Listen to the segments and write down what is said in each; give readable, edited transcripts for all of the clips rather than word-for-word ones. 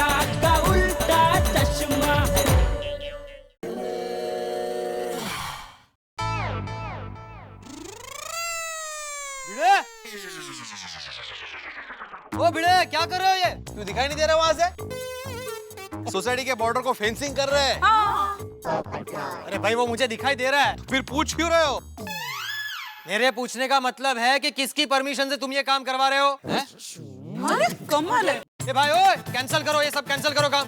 चश्मा का उल्टा चश्मा। ओ भिड़े, क्या कर रहे हो ये? तू दिखाई नहीं दे रहा वहां से? सोसाइटी के बॉर्डर को फेंसिंग कर रहे हैं। अरे भाई वो मुझे दिखाई दे रहा है, फिर पूछ क्यों रहे हो? मेरे पूछने का मतलब है कि किसकी परमिशन से तुम ये काम करवा रहे हो? अरे कमाल है। ए भाई ओए, कैंसिल करो ये सब, कैंसिल करो काम।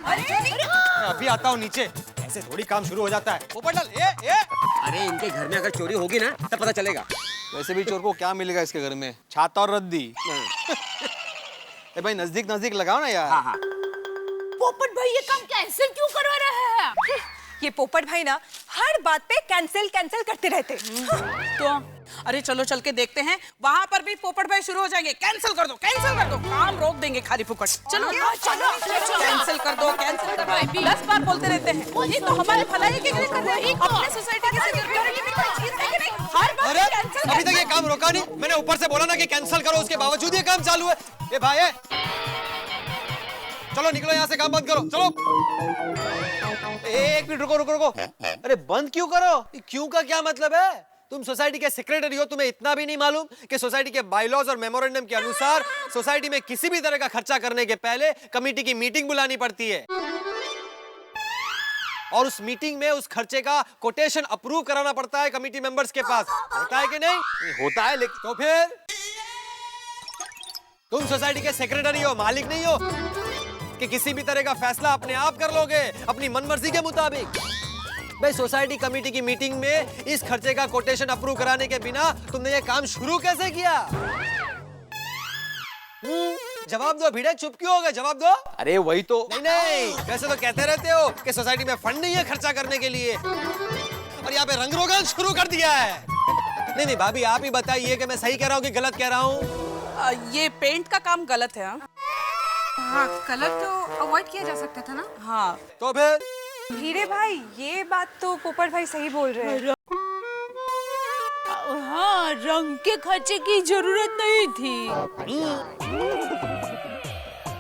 मैं अभी आता हूँ नीचे, ऐसे थोड़ी काम शुरू हो जाता है। पोपटलाल, ए। अरे इनके घर में अगर चोरी होगी ना तब पता चलेगा। वैसे भी चोर को क्या मिलेगा इसके घर में? छाता और रद्दी। ए भाई नजदीक लगाओ ना यार। हाँ। पोपट भाई ये काम कैंसिल क्यों करवा रहे हैं? ये पोपट भाई ना हर बात पे कैंसिल करते रहते। तो अरे चलो चल के देखते हैं, वहाँ पर भी पोपट भाई शुरू हो जाएंगे। कैंसिल कर दो, काम रोक देंगे खाली फुकट। चलो कैंसिल कर दो। 10 बार बोलते रहते हैं, ये तो हमारे भलाई के लिए कर रहे हैं, अपने सोसाइटी के सिक्योरिटी में कोई चीज है कि नहीं? हर बार अरे कैंसिल। अभी तक ये काम रोका नहीं, मैंने ऊपर से बोला ना कि कैंसिल करो, उसके बावजूद ये काम चालू है। ए भाई चलो निकलो यहाँ से, काम बंद करो, चलो। एक मिनट रुको। अरे बंद क्यों करो? क्यों का क्या मतलब है? तुम सोसाइटी के सेक्रेटरी हो, तुम्हें इतना भी नहीं मालूम कि सोसाइटी के बायलॉज और मेमोरेंडम के अनुसार सोसाइटी में किसी भी तरह का खर्चा करने के पहले कमेटी की मीटिंग बुलानी पड़ती है, और उस मीटिंग में उस खर्चे का कोटेशन अप्रूव कराना पड़ता है कमेटी मेंबर्स के पास। होता है कि नहीं? होता है, लेकिन तो फिर तुम सोसाइटी के सेक्रेटरी हो, मालिक नहीं हो कि किसी भी तरह का फैसला अपने आप कर लोगे अपनी मनमर्जी के मुताबिक। भाई सोसाइटी कमेटी की मीटिंग में इस खर्चे का कोटेशन अप्रूव कराने के बिना तुमने ये काम शुरू कैसे किया? जवाब दो भिड़े, चुप क्यों हो गए? जवाब दो। अरे वही तो। नहीं, वैसे तो कहते रहते हो कि सोसाइटी में फंड नहीं है खर्चा करने के लिए, और यहाँ पे रंग रोगन शुरू कर दिया है। नहीं भाभी, आप ही बताइए कि मैं सही कह रहा हूँ कि गलत कह रहा हूँ? ये पेंट का काम गलत है। हाँ, कलर तो अवॉइड किया जा सकता था ना। हाँ तो फिर हीरे भाई, ये बात तो पोपट भाई सही बोल रहे हैं। हाँ, रंग के खर्चे की जरूरत नहीं थी।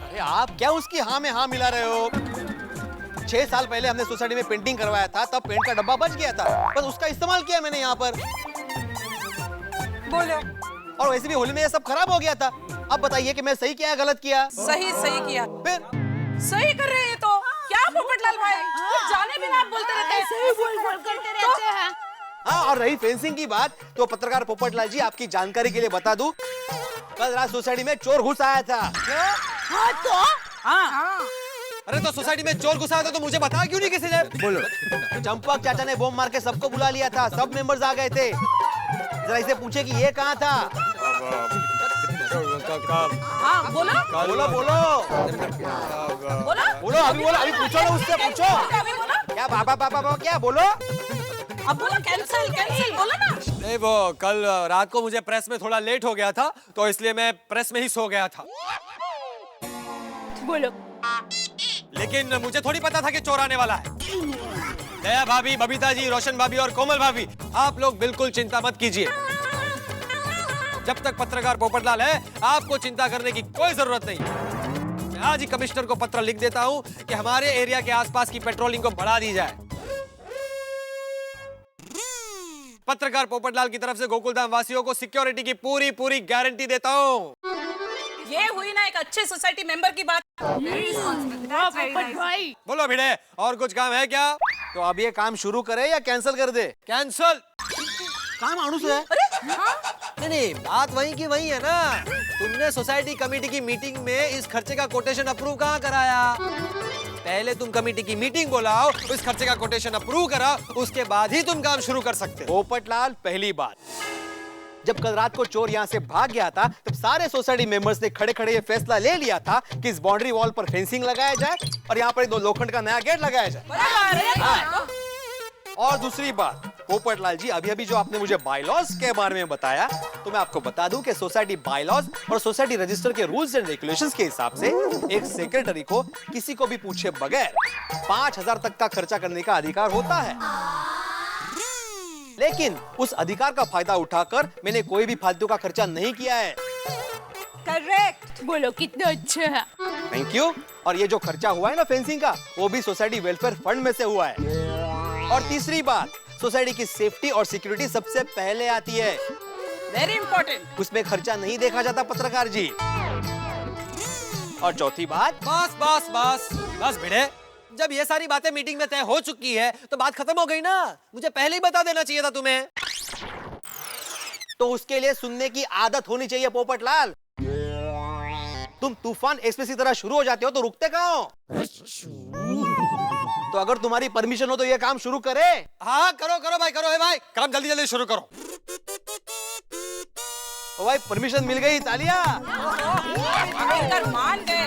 अरे आप क्या उसकी हाँ में हाँ मिला रहे हो? 6 साल पहले हमने सोसाइटी में पेंटिंग करवाया था, तब पेंट का डब्बा बच गया था, बस उसका इस्तेमाल किया मैंने यहाँ पर। बोलो। और वैसे भी होली में ये सब खराब हो गया था। अब बताइए कि मैं सही किया या गलत किया? सही किया। फिर सही कर रहे हैं तो क्या पोपटलाल भाई? जाने बिना आप बोलते रहते हैं। सही बोल करते रहते हैं। हाँ, और रही फेंसिंग की बात, तो पत्रकार पोपटलाल जी आपकी जानकारी के लिए बता दूं, कल रात सोसाइटी में चोर घुस आया था। हाँ तो हाँ। अरे तो सोसाइटी में चोर घुसा था तो मुझे बताया क्यों नहीं किसी ने? बोलो। चंपक चाचा ने बॉम्ब मार के सबको बुला लिया था, सब मेंबर्स आ गए थे। जरा इसे पूछे कि ये कहाँ था? हाँ बोलो। अभी पूछो ना, उससे पूछो। क्या बाबा क्या बोलो? अब बोलो, कैंसिल बोलो ना। नहीं, वो कल रात को मुझे प्रेस में थोड़ा लेट हो गया था, तो इसलिए मैं प्रेस में ही सो गया था। बोलो। लेकिन मुझे थोड़ी पता था कि चोर आने वाला है। दया भाभी, बबीता जी, रोशन भाभी और कोमल भाभी, आप लोग बिल्कुल चिंता मत कीजिए। जब तक पत्रकार पोपटलाल है, आपको चिंता करने की कोई जरूरत नहीं। मैं आज ही कमिश्नर को पत्र लिख देता हूं कि हमारे एरिया के आसपास की पेट्रोलिंग को बढ़ा दी जाए। पत्रकार पोपटलाल की तरफ से गोकुलधाम वासियों को सिक्योरिटी की पूरी गारंटी देता हूं। ये हुई ना एक अच्छे सोसाइटी मेंबर की बात। बोलो भिड़े, और कुछ काम है क्या? तो अब ये काम शुरू करे या कैंसिल कर दे? कैंसिल। काम आड़ू से है। नहीं, बात वही की वही है ना। तुमने सोसाइटी कमेटी की मीटिंग में इस खर्चे का कोटेशन अप्रूव कहाँ कराया? पहले तुम कमेटी की मीटिंग बुलाओ, इस खर्चे का कोटेशन अप्रूव करा, उसके बाद ही तुम काम शुरू कर सकते हो। पोपटलाल, पहली बात, जब कल रात को चोर यहाँ से भाग गया था, तब सारे सोसाइटी मेंबर्स ने खड़े ये फैसला ले लिया था कि इस बाउंड्री वॉल पर फेंसिंग लगाया जाए और यहाँ पर 2 लोखंड का नया गेट लगाया जाए। और दूसरी बात, पोपटलाल जी, अभी जो आपने मुझे बायलॉज के बारे में बताया, तो मैं आपको बता दूं कि सोसाइटी बायलॉज और सोसाइटी रजिस्टर के रूल्स एंड रेगुलेशंस के हिसाब से एक सेक्रेटरी को किसी को भी पूछे बगैर 5000 तक का खर्चा करने का अधिकार होता है। लेकिन उस अधिकार का फायदा उठाकर मैंने कोई भी फालतू का खर्चा नहीं किया है। करेक्ट। बोलो कितना अच्छा है। Thank you. और ये जो खर्चा हुआ है ना फेंसिंग का, वो भी सोसाइटी वेलफेयर फंड में से हुआ है। और तीसरी बात, सोसाइटी की सेफ्टी और सिक्योरिटी सबसे पहले आती है। Very important. उसमें खर्चा नहीं देखा जाता पत्रकार जी। और चौथी बात, बस बस बस बस भिड़े, जब ये सारी बातें मीटिंग में तय हो चुकी है तो बात खत्म हो गई ना। मुझे पहले ही बता देना चाहिए था तुम्हें। तो उसके लिए सुनने की आदत होनी चाहिए पोपटलाल। तुम तूफान एक्सप्रेस की तरह शुरू हो जाते हो तो रुकते कहाँ हो? तो अगर तुम्हारी परमिशन हो तो ये काम शुरू करे। हाँ करो करो भाई, करो। है भाई, काम जल्दी जल्दी शुरू करो। ओ भाई, परमिशन मिल गई, तालियां। मान गए।